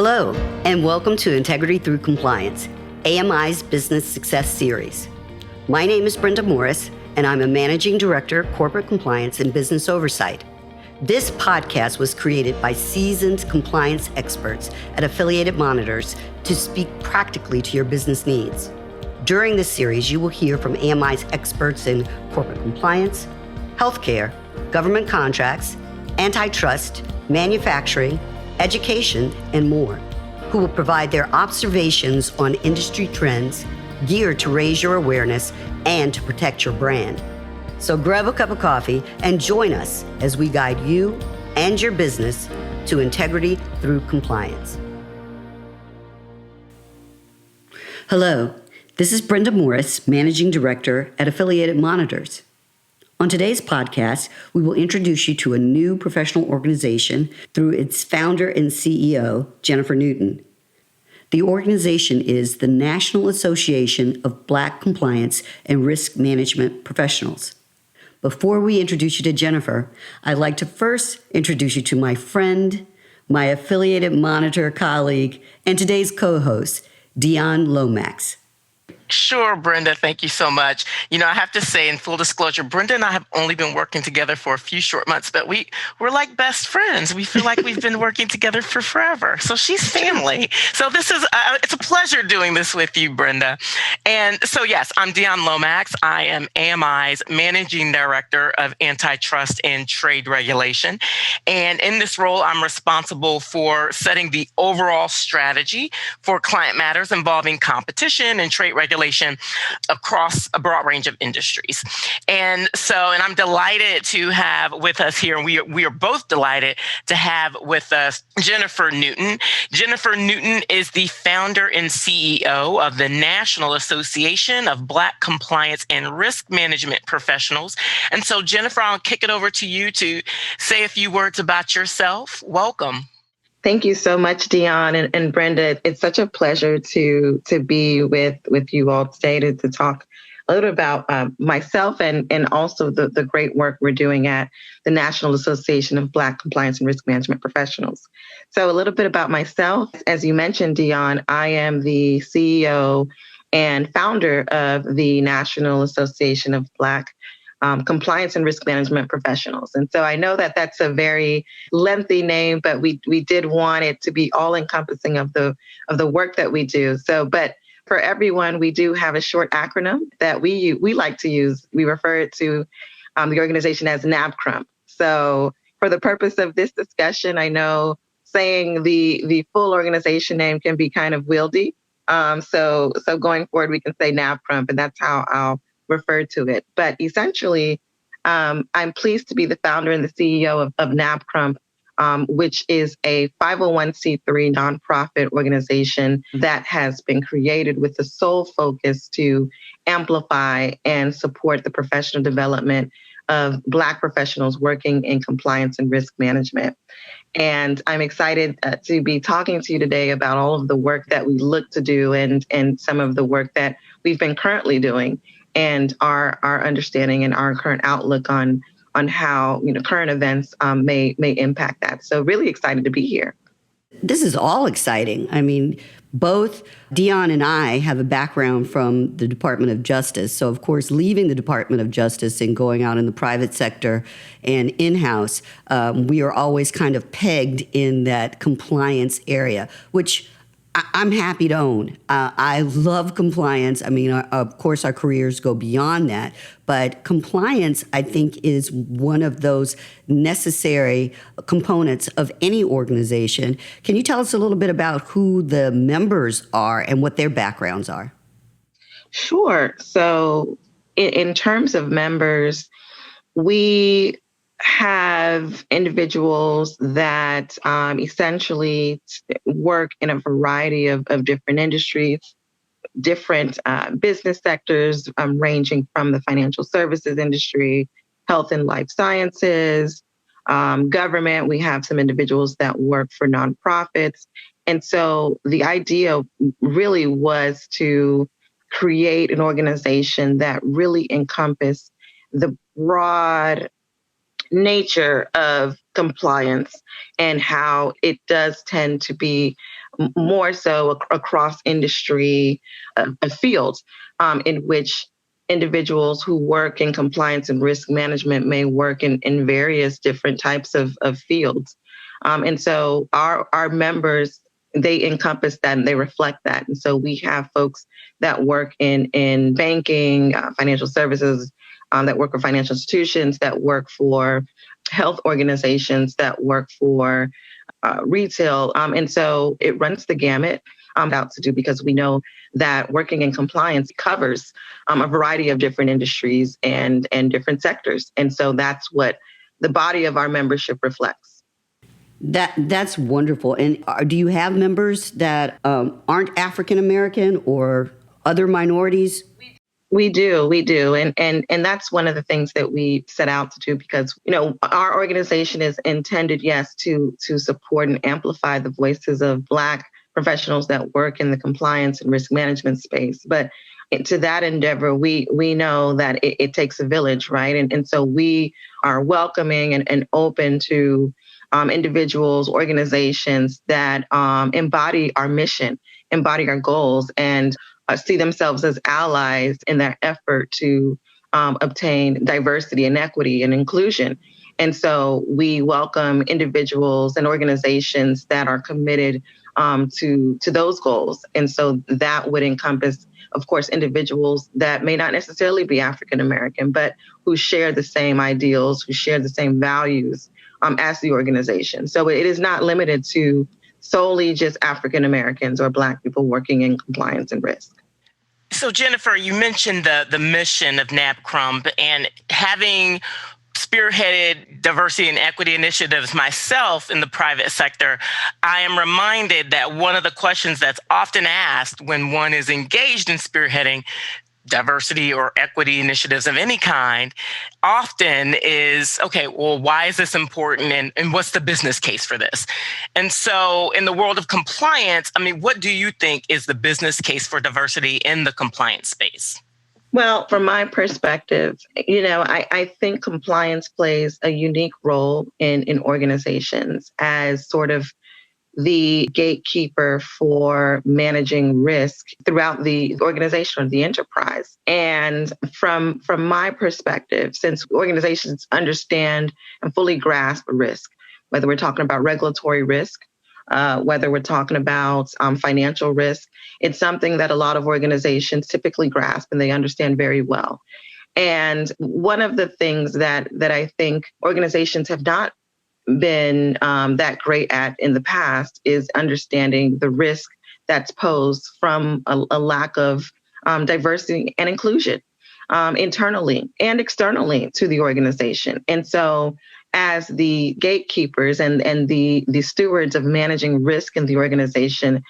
Hello, and welcome to Integrity Through Compliance, AMI's Business Success Series. My name is Brenda Morris, and I'm a Managing Director, Corporate Compliance and Business Oversight. This podcast was created by seasoned compliance experts at affiliated monitors to speak practically to your business needs. During this series, you will hear from AMI's experts in corporate compliance, healthcare, government contracts, antitrust, manufacturing, education, and more, who will provide their observations on industry trends geared to raise your awareness and to protect your brand. So grab a cup of coffee and join us as we guide you and your business to integrity through compliance. Hello, this is Brenda Morris, Managing Director at Affiliated Monitors. On today's podcast, we will introduce you to a new professional organization through its founder and CEO, Jennifer Newton. The organization is the National Association of Black Compliance and Risk Management Professionals. Before we introduce you to Jennifer, I'd like to first introduce you to my friend, my affiliated monitor colleague, and today's co-host, Dionne Lomax. Sure, Brenda. Thank you so much. I have to say, in full disclosure, Brenda and I have only been working together for a few short months, but we're like best friends. We feel like we've been working together for forever. So she's family. So this is, it's a pleasure doing this with you, Brenda. And so, yes, I'm Dionne Lomax. I am AMI's Managing Director of Antitrust and Trade Regulation. And in this role, I'm responsible for setting the overall strategy for client matters involving competition and trade regulation across a broad range of industries. And I'm delighted to have with us here, and we are both delighted to have with us Jennifer Newton. Jennifer Newton is the founder and CEO of the National Association of Black Compliance and Risk Management Professionals. And so, Jennifer, I'll kick it over to you to say a few words about yourself. Welcome. Thank you so much, Dionne and Brenda. It's such a pleasure to be with you all today to talk a little about myself and also the great work we're doing at the National Association of Black Compliance and Risk Management Professionals. So a little bit about myself. As you mentioned, Dionne, I am the CEO and founder of the National Association of Black Compliance and Risk Management Professionals. And so I know that that's a very lengthy name, but we did want it to be all encompassing of the work that we do. So, but for everyone, we do have a short acronym that we like to use. We refer it to the organization as NABCRUM. So for the purpose of this discussion, I know saying the full organization name can be kind of wieldy. So going forward, we can say NABCRUM, and that's how I'll refer to it. But essentially, I'm pleased to be the founder and the CEO of NABCRUM, which is a 501c3 nonprofit organization that has been created with the sole focus to amplify and support the professional development of Black professionals working in compliance and risk management. And I'm excited to be talking to you today about all of the work that we look to do and some of the work that we've been currently doing, and our understanding and our current outlook on how current events may impact that. So really excited to be here. This is all exciting. I mean, both Dionne and I have a background from the Department of Justice. So, of course, leaving the Department of Justice and going out in the private sector and in-house, we are always kind of pegged in that compliance area, which I'm happy to own. I love compliance. I mean, of course, our careers go beyond that. But compliance, I think, is one of those necessary components of any organization. Can you tell us a little bit about who the members are and what their backgrounds are? Sure. So in terms of members, we have individuals that essentially work in a variety of different industries, different business sectors, ranging from the financial services industry, health and life sciences, government. We have some individuals that work for nonprofits. And so the idea really was to create an organization that really encompassed the broad nature of compliance and how it does tend to be more so across industry fields in which individuals who work in compliance and risk management may work in various different types of fields. And so our members, they encompass that and they reflect that. And so we have folks that work in banking, financial services, that work for financial institutions, that work for health organizations, that work for retail. And so it runs the gamut out to do, because we know that working in compliance covers a variety of different industries and different sectors. And so that's what the body of our membership reflects. That's wonderful. And do you have members that aren't African American or other minorities? We do. And that's one of the things that we set out to do, because, our organization is intended, yes, to support and amplify the voices of Black professionals that work in the compliance and risk management space. But to that endeavor, we know that it takes a village, right? And so we are welcoming and open to individuals, organizations that embody our mission, embody our goals, and see themselves as allies in their effort to obtain diversity and equity and inclusion. And so we welcome individuals and organizations that are committed to those goals. And so that would encompass, of course, individuals that may not necessarily be African American, but who share the same ideals, who share the same values as the organization. So it is not limited to solely just African Americans or Black people working in compliance and risk. So Jennifer, you mentioned the mission of NABCRUM, and having spearheaded diversity and equity initiatives myself in the private sector, I am reminded that one of the questions that's often asked when one is engaged in spearheading diversity or equity initiatives of any kind often is, okay, well, why is this important, and what's the business case for this? And so in the world of compliance, what do you think is the business case for diversity in the compliance space? Well, from my perspective, I think compliance plays a unique role in organizations as sort of the gatekeeper for managing risk throughout the organization or the enterprise. And from my perspective, since organizations understand and fully grasp risk, whether we're talking about regulatory risk, whether we're talking about financial risk, it's something that a lot of organizations typically grasp and they understand very well. And one of the things that I think organizations have not been that great at in the past is understanding the risk that's posed from a lack of diversity and inclusion internally and externally to the organization. And so as the gatekeepers and the stewards of managing risk in the organization,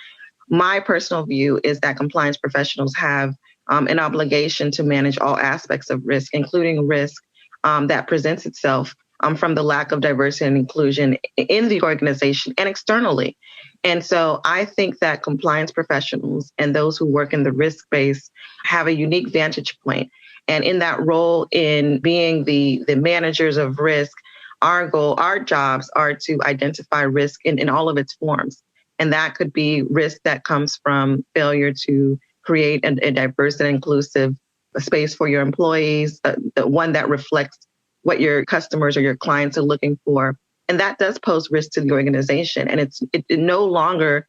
my personal view is that compliance professionals have an obligation to manage all aspects of risk, including risk that presents itself from the lack of diversity and inclusion in the organization and externally. And so I think that compliance professionals and those who work in the risk space have a unique vantage point. And in that role, in being the managers of risk, our jobs are to identify risk in all of its forms. And that could be risk that comes from failure to create a diverse and inclusive space for your employees, the one that reflects what your customers or your clients are looking for. And that does pose risk to the organization. And it no longer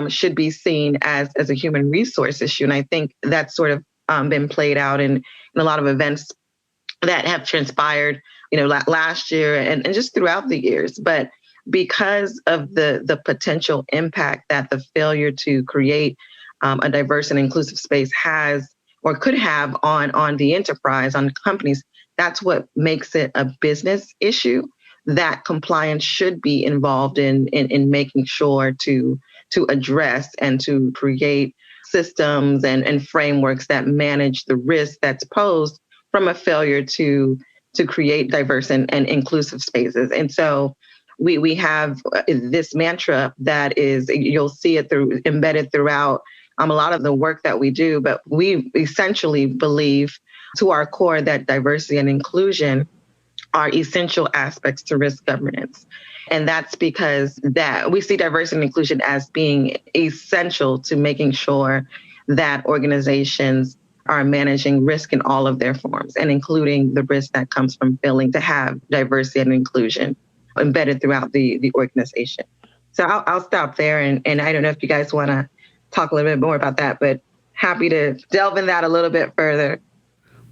should be seen as a human resource issue. And I think that's sort of been played out in a lot of events that have transpired, last year and just throughout the years. But because of the potential impact that the failure to create a diverse and inclusive space has or could have on the enterprise, on companies, that's what makes it a business issue that compliance should be involved in making sure to address and to create systems and frameworks that manage the risk that's posed from a failure to create diverse and inclusive spaces. And so we have this mantra that is, you'll see it embedded throughout a lot of the work that we do, but we essentially believe to our core that diversity and inclusion are essential aspects to risk governance. And that's because that we see diversity and inclusion as being essential to making sure that organizations are managing risk in all of their forms, and including the risk that comes from failing to have diversity and inclusion embedded throughout the organization. So I'll stop there. And I don't know if you guys want to talk a little bit more about that, but happy to delve in that a little bit further.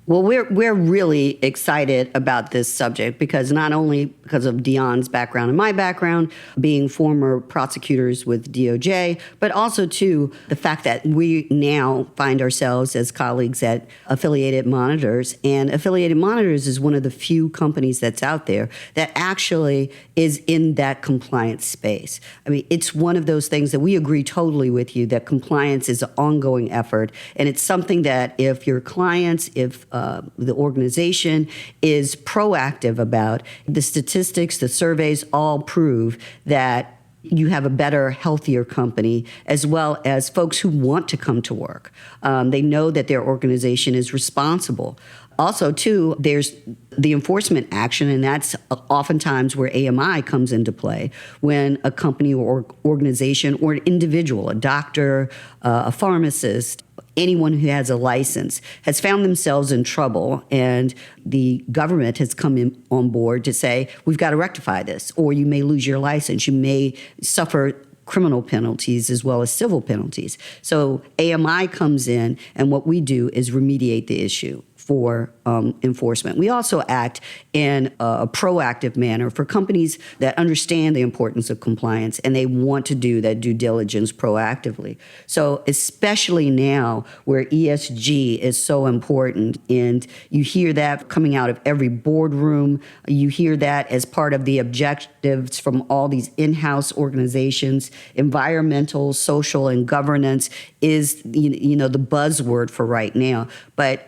Well, we're really excited about this subject because not only because of Dionne's background and my background, being former prosecutors with DOJ, but also too the fact that we now find ourselves as colleagues at Affiliated Monitors, and Affiliated Monitors is one of the few companies that's out there that actually is in that compliance space. I mean, it's one of those things that we agree totally with you that compliance is an ongoing effort, and it's something that if your clients, if the organization is proactive about, the statistics, the surveys all prove that you have a better, healthier company, as well as folks who want to come to work. They know that their organization is responsible. Also, too, there's the enforcement action, and that's oftentimes where AMI comes into play when a company or organization or an individual, a doctor, a pharmacist, anyone who has a license has found themselves in trouble, and the government has come in on board to say, we've got to rectify this, or you may lose your license. You may suffer criminal penalties as well as civil penalties. So AMI comes in, and what we do is remediate the issue for enforcement. We also act in a proactive manner for companies that understand the importance of compliance and they want to do that due diligence proactively. So especially now where ESG is so important, and you hear that coming out of every boardroom, you hear that as part of the objectives from all these in-house organizations. Environmental, social, and governance is the buzzword for right now. But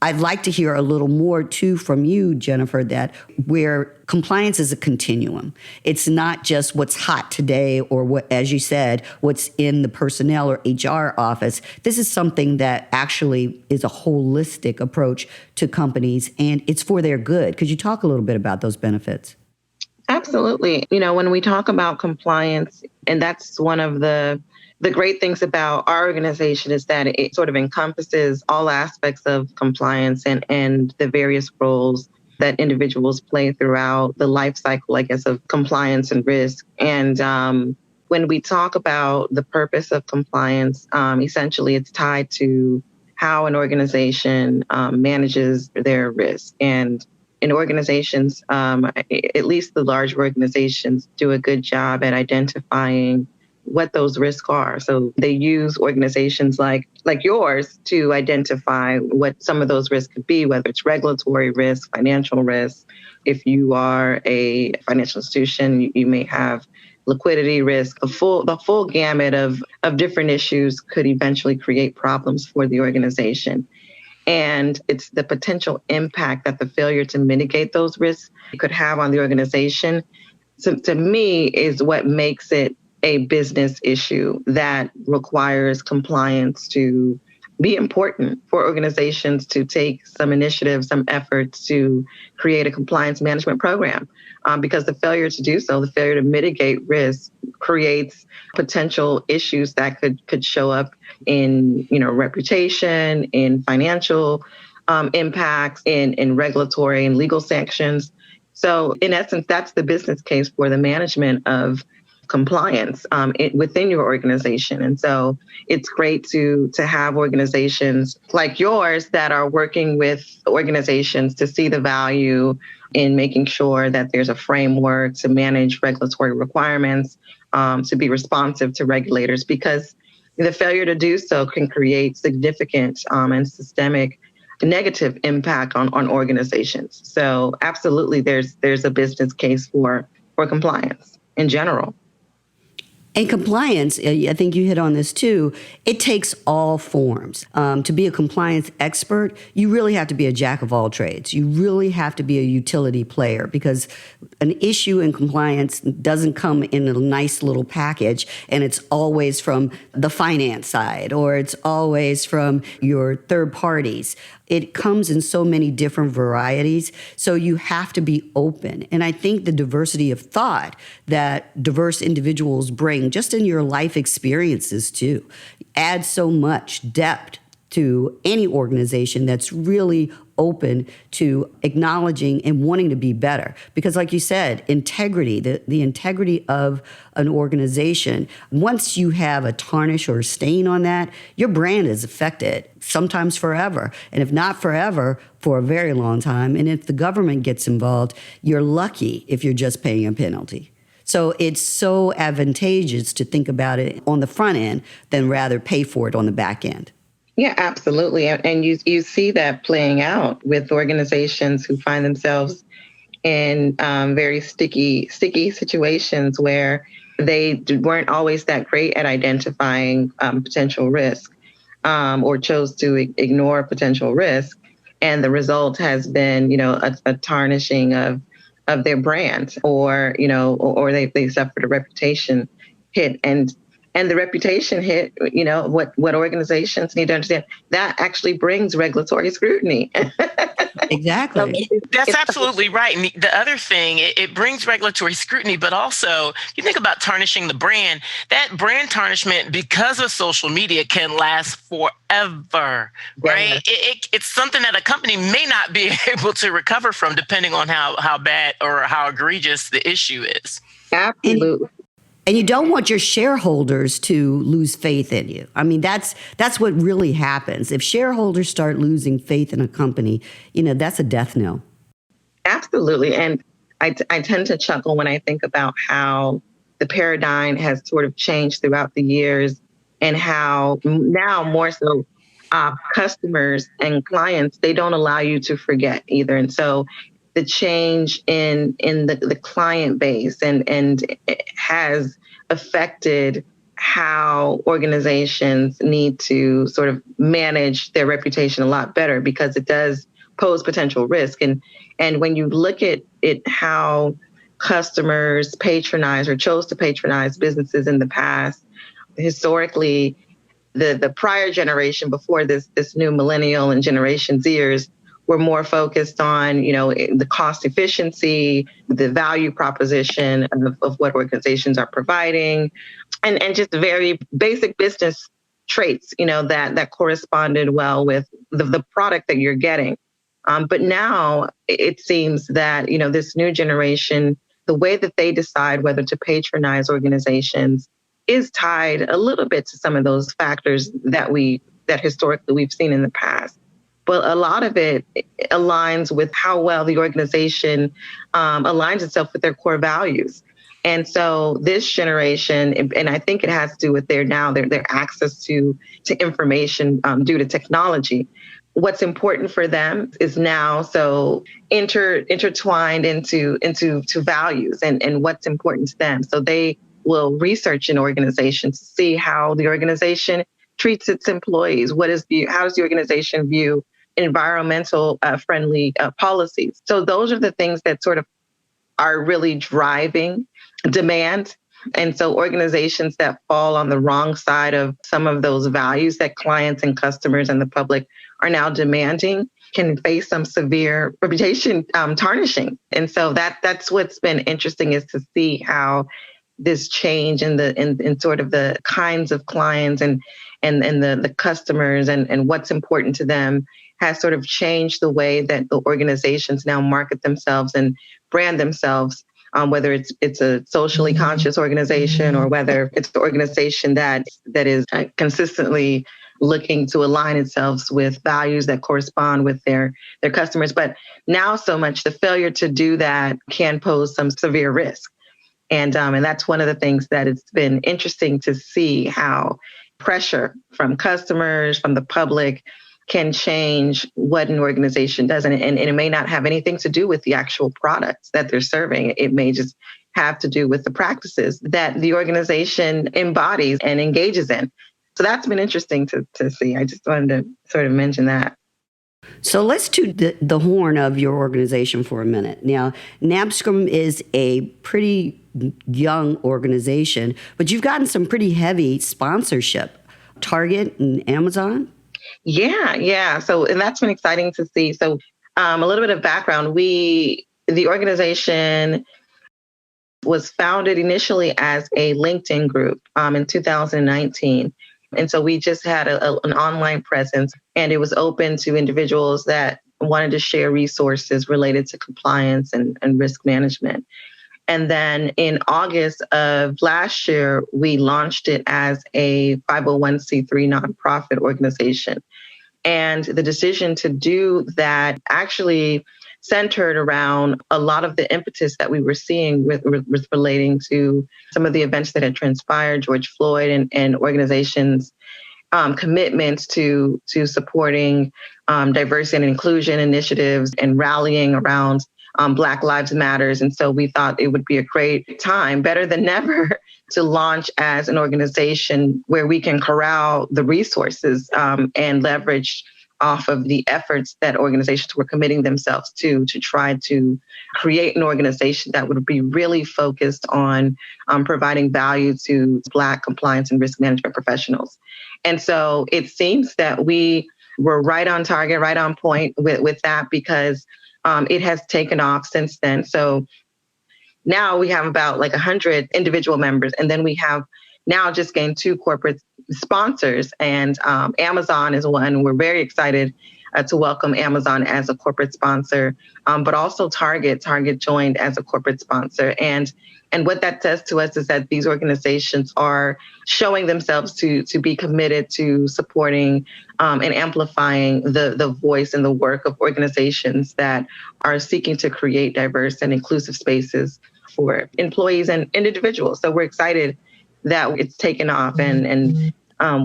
I'd like to hear a little more, too, from you, Jennifer, that where compliance is a continuum. It's not just what's hot today or what, as you said, what's in the personnel or HR office. This is something that actually is a holistic approach to companies, and it's for their good. Could you talk a little bit about those benefits? Absolutely. When we talk about compliance, and that's one of the great things about our organization is that it sort of encompasses all aspects of compliance and the various roles that individuals play throughout the life cycle, I guess, of compliance and risk. And when we talk about the purpose of compliance, essentially it's tied to how an organization manages their risk. And in organizations, at least the large organizations, do a good job at identifying what those risks are. So they use organizations like yours to identify what some of those risks could be, whether it's regulatory risk, financial risk. If you are a financial institution, you may have liquidity risk. The full gamut of different issues could eventually create problems for the organization. And it's the potential impact that the failure to mitigate those risks could have on the organization. So to me is what makes it a business issue that requires compliance to be important for organizations to take some initiative, some efforts to create a compliance management program. Because the failure to do so, the failure to mitigate risk creates potential issues that could show up in, reputation, in financial impacts, in regulatory and legal sanctions. So in essence, that's the business case for the management of compliance within your organization. And so it's great to have organizations like yours that are working with organizations to see the value in making sure that there's a framework to manage regulatory requirements, to be responsive to regulators, because the failure to do so can create significant and systemic negative impact on organizations. So absolutely, there's a business case for compliance in general. And compliance, I think you hit on this too, it takes all forms. To be a compliance expert, you really have to be a jack of all trades. You really have to be a utility player, because an issue in compliance doesn't come in a nice little package and it's always from the finance side or it's always from your third parties. it comes in so many different varieties. So you have to be open. And I think the diversity of thought that diverse individuals bring, just in your life experiences too, adds so much depth to any organization that's really open to acknowledging and wanting to be better. Because like you said, integrity, the integrity of an organization, once you have a tarnish or a stain on that, your brand is affected, sometimes forever. And if not forever, for a very long time. And if the government gets involved, you're lucky if you're just paying a penalty. So it's so advantageous to think about it on the front end than rather pay for it on the back end. Yeah, absolutely. And you see that playing out with organizations who find themselves in very sticky situations where they weren't always that great at identifying potential risk or chose to ignore potential risk. And the result has been, a tarnishing of their brand, or they suffered a reputation hit. And the reputation hit, what organizations need to understand, that actually brings regulatory scrutiny. Exactly. That's absolutely right. And the other thing, it brings regulatory scrutiny, but also you think about tarnishing the brand, that brand tarnishment because of social media can last forever, right? Yeah. It's something that a company may not be able to recover from depending on how bad or how egregious the issue is. Absolutely. And you don't want your shareholders to lose faith in you. I mean, that's what really happens. If shareholders start losing faith in a company, that's a death knell. Absolutely. And I tend to chuckle when I think about how the paradigm has sort of changed throughout the years, and how now more so customers and clients, they don't allow you to forget either. And so the change in the client base and it has affected how organizations need to sort of manage their reputation a lot better, because it does pose potential risk. And when you look at it, how customers patronize or chose to patronize businesses in the past, historically, the prior generation before this new millennial and Generation Zers were more focused on, the cost efficiency, the value proposition of what organizations are providing, and just very basic business traits, that corresponded well with the product that you're getting. But now it seems that, this new generation, the way that they decide whether to patronize organizations is tied a little bit to some of those factors that historically we've seen in the past. But a lot of it aligns with how well the organization aligns itself with their core values. And so this generation, and I think it has to do with their access to information due to technology. What's important for them is now so intertwined into values and what's important to them. So they will research an organization to see how the organization treats its employees. How does the organization view environmental friendly policies? So those are the things that sort of are really driving demand. And so organizations that fall on the wrong side of some of those values that clients and customers and the public are now demanding can face some severe reputation tarnishing. And so that's what's been interesting, is to see how this change in sort of the kinds of clients and the customers and what's important to them has sort of changed the way that the organizations now market themselves and brand themselves, whether it's a socially conscious organization or whether it's the organization that is consistently looking to align itself with values that correspond with their customers. But now so much the failure to do that can pose some severe risk. And that's one of the things that it's been interesting to see, how pressure from customers, from the public, can change what an organization does. And it may not have anything to do with the actual products that they're serving. It may just have to do with the practices that the organization embodies and engages in. So that's been interesting to see. I just wanted to sort of mention that. So let's toot the horn of your organization for a minute. Now, NABSCOM is a pretty young organization, but you've gotten some pretty heavy sponsorship. Target and Amazon? Yeah. So, and that's been exciting to see. So, a little bit of background. The organization was founded initially as a LinkedIn group in 2019. And so we just had an online presence, and it was open to individuals that wanted to share resources related to compliance and risk management. And then in August of last year, we launched it as a 501c3 nonprofit organization. And the decision to do that actually centered around a lot of the impetus that we were seeing with relating to some of the events that had transpired, George Floyd and organizations' commitments to supporting diversity and inclusion initiatives and rallying around Black Lives Matters. And so we thought it would be a great time, better than ever, to launch as an organization where we can corral the resources and leverage off of the efforts that organizations were committing themselves to try to create an organization that would be really focused on providing value to Black compliance and risk management professionals. And so it seems that we were right on target, right on point with that, because it has taken off since then. So now we have about like 100 individual members, and then we have now just gained 2 corporate sponsors, and Amazon is one. We're very excited to welcome Amazon as a corporate sponsor, but also Target joined as a corporate sponsor. And what that says to us is that these organizations are showing themselves to be committed to supporting and amplifying the voice and the work of organizations that are seeking to create diverse and inclusive spaces for employees and individuals. So we're excited that it's taken off, and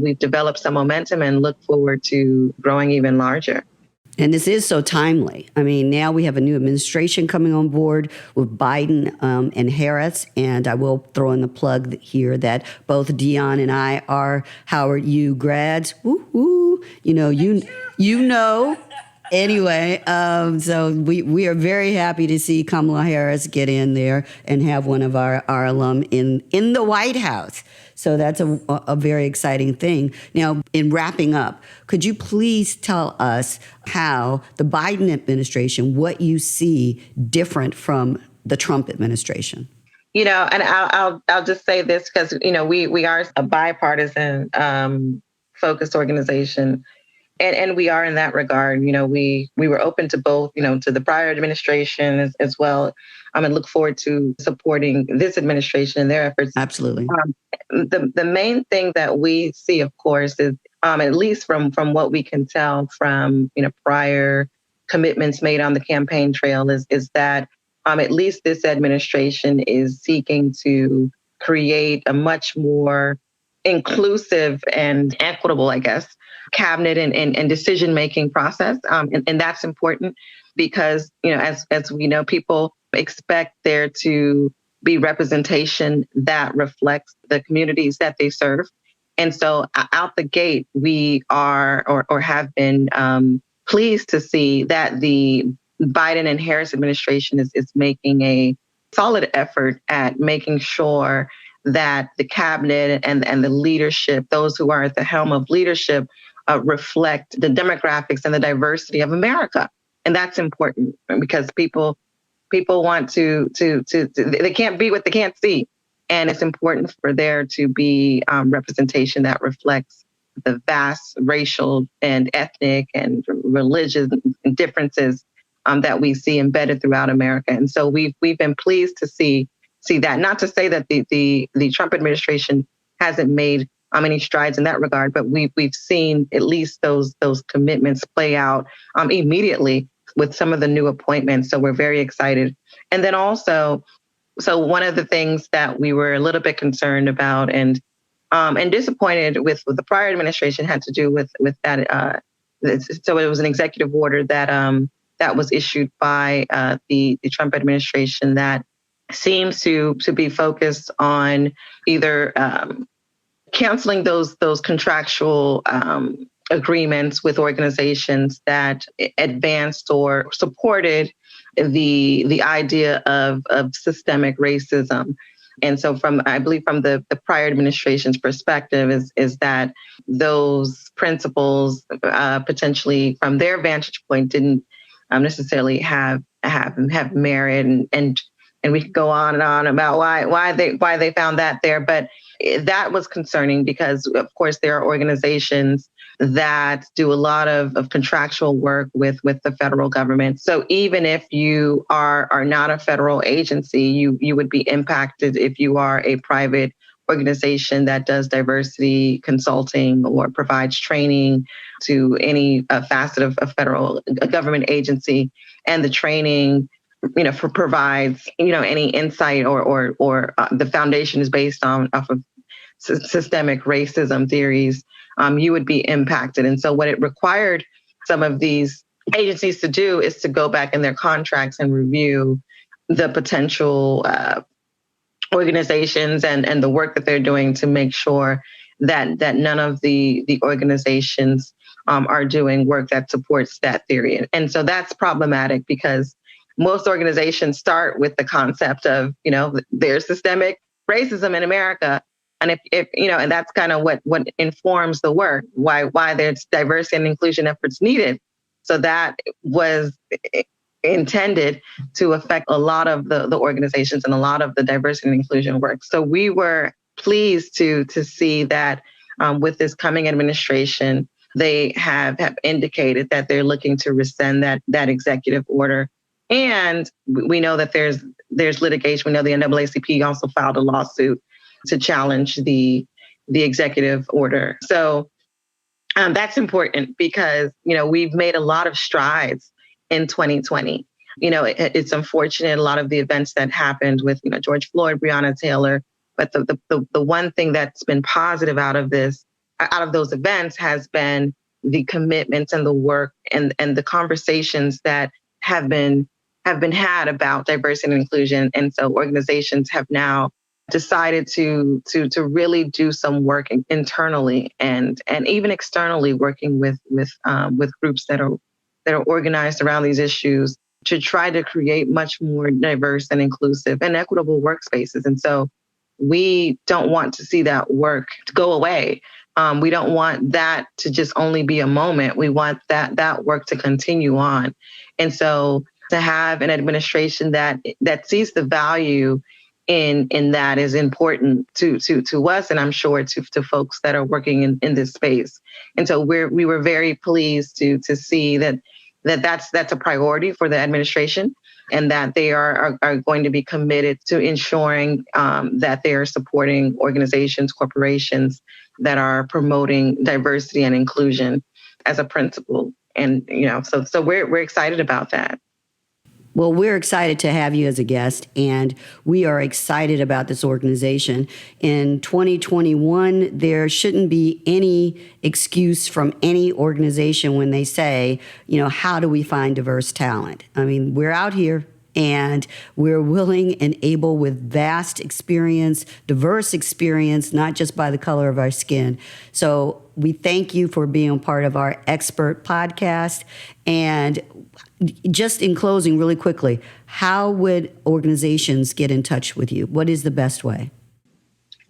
we've developed some momentum and look forward to growing even larger. And this is so timely. I mean, now we have a new administration coming on board with Biden and Harris. And I will throw in the plug here that both Dionne and I are Howard U grads. Woo-hoo. You know. Anyway, so we are very happy to see Kamala Harris get in there and have one of our alum in the White House. So that's a very exciting thing. Now, in wrapping up, could you please tell us how the Biden administration, what you see different from the Trump administration? And I'll just say this because, we are a bipartisan focused organization. And we are in that regard. We were open to both, to the prior administration as well. And look forward to supporting this administration and their efforts. Absolutely. The main thing that we see, of course, is at least from what we can tell from prior commitments made on the campaign trail is that at least this administration is seeking to create a much more inclusive and equitable, I guess, cabinet and decision-making process. And that's important because, as we know, people expect there to be representation that reflects the communities that they serve. And so out the gate, we are or have been pleased to see that the Biden and Harris administration is making a solid effort at making sure that the cabinet and the leadership, those who are at the helm of leadership, reflect the demographics and the diversity of America. And that's important because people want to they can't be what they can't see. And it's important for there to be representation that reflects the vast racial and ethnic and religious differences that we see embedded throughout America. And so we've been pleased to see that. Not to say that the Trump administration hasn't made any strides in that regard, but we've seen at least those commitments play out immediately with some of the new appointments. So we're very excited. And then also, so one of the things that we were a little bit concerned about and disappointed with the prior administration had to do with that. So it was an executive order that was issued by the Trump administration that seems to be focused on either canceling those contractual agreements with organizations that advanced or supported the idea of systemic racism. And so I believe from the prior administration's perspective is that those principles potentially from their vantage point didn't necessarily have merit, and we could go on and on about why they found that there. But that was concerning because, of course, there are organizations that do a lot of contractual work with the federal government. So even if you are not a federal agency, you would be impacted if you are a private organization that does diversity consulting or provides training to any facet of a federal government agency, and the training provides any insight or the foundation is based off of systemic racism theories, you would be impacted. And so what it required some of these agencies to do is to go back in their contracts and review the potential organizations and the work that they're doing to make sure that none of the organizations are doing work that supports that theory. And so that's problematic because most organizations start with the concept of, there's systemic racism in America. And if and that's kind of what informs the work, why there's diversity and inclusion efforts needed. So that was intended to affect a lot of the organizations and a lot of the diversity and inclusion work. So we were pleased to see that with this coming administration, they have indicated that they're looking to rescind that executive order. And we know that there's litigation. We know the NAACP also filed a lawsuit to challenge the executive order. So that's important because, we've made a lot of strides in 2020. It's unfortunate, a lot of the events that happened with, George Floyd, Breonna Taylor. But the one thing that's been positive out of those events has been the commitments and the work and the conversations that have been had about diversity and inclusion. And so organizations have now decided to really do some work internally and even externally, working with groups that are organized around these issues to try to create much more diverse and inclusive and equitable workspaces. And so we don't want to see that work go away. We don't want that to just only be a moment. We want that work to continue on. And so to have an administration that sees the value in that is important to us, and I'm sure to folks that are working in this space. And so we were very pleased to see that's a priority for the administration, and that they are going to be committed to ensuring that they are supporting organizations, corporations that are promoting diversity and inclusion as a principle. And so we're excited about that. Well, we're excited to have you as a guest, and we are excited about this organization. In 2021, there shouldn't be any excuse from any organization when they say, how do we find diverse talent? I mean, we're out here and we're willing and able with vast experience, diverse experience, not just by the color of our skin. So we thank you for being a part of our expert podcast. And just in closing, really quickly, how would organizations get in touch with you? What is the best way?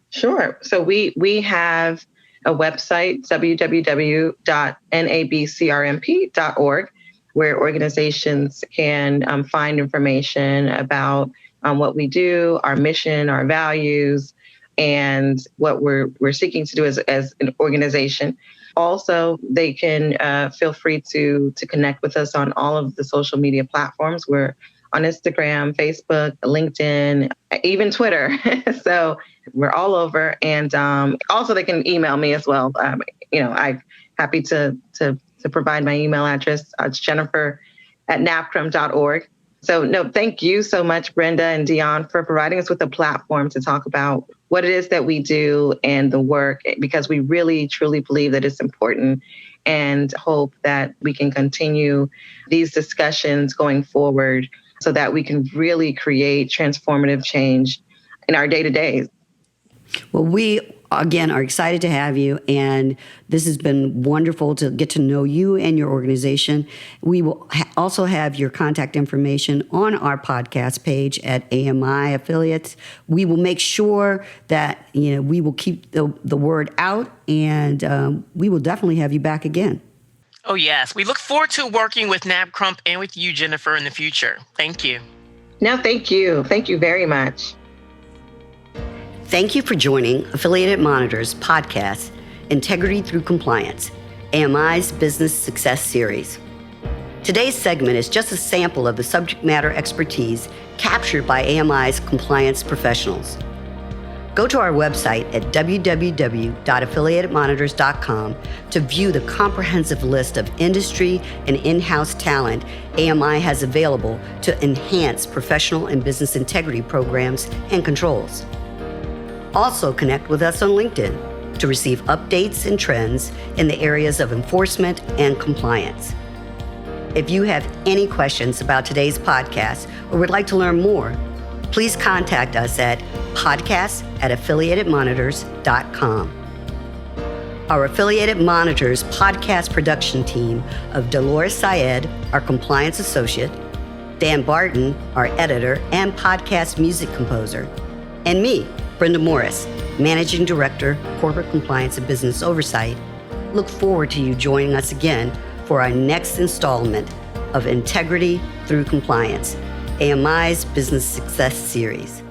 Sure. So we have a website, www.nabcrmp.org, where organizations can find information about what we do, our mission, our values, and what we're seeking to do as an organization. Also, they can feel free to connect with us on all of the social media platforms. We're on Instagram, Facebook, LinkedIn, even Twitter. So we're all over. And also they can email me as well. I'm happy to provide my email address. It's jennifer@napcrim.org. So no, thank you so much, Brenda and Dionne, for providing us with a platform to talk about what it is that we do and the work, because we really, truly believe that it's important, and hope that we can continue these discussions going forward so that we can really create transformative change in our day-to-days. Well, we again, are excited to have you, and this has been wonderful to get to know you and your organization. We will also have your contact information on our podcast page at AMI Affiliates. We will make sure that we will keep the word out, and we will definitely have you back again. Oh, yes. We look forward to working with NAB Crump and with you, Jennifer, in the future. Thank you. No, thank you. Thank you very much. Thank you for joining Affiliated Monitor's podcast, Integrity Through Compliance, AMI's Business Success Series. Today's segment is just a sample of the subject matter expertise captured by AMI's compliance professionals. Go to our website at www.affiliatedmonitors.com to view the comprehensive list of industry and in-house talent AMI has available to enhance professional and business integrity programs and controls. Also connect with us on LinkedIn to receive updates and trends in the areas of enforcement and compliance. If you have any questions about today's podcast or would like to learn more, please contact us at podcast@affiliatedmonitors.com. Our Affiliated Monitors podcast production team of Dolores Syed, our compliance associate, Dan Barton, our editor and podcast music composer, and me, Brenda Morris, Managing Director, Corporate Compliance and Business Oversight, look forward to you joining us again for our next installment of Integrity Through Compliance, AMI's Business Success Series.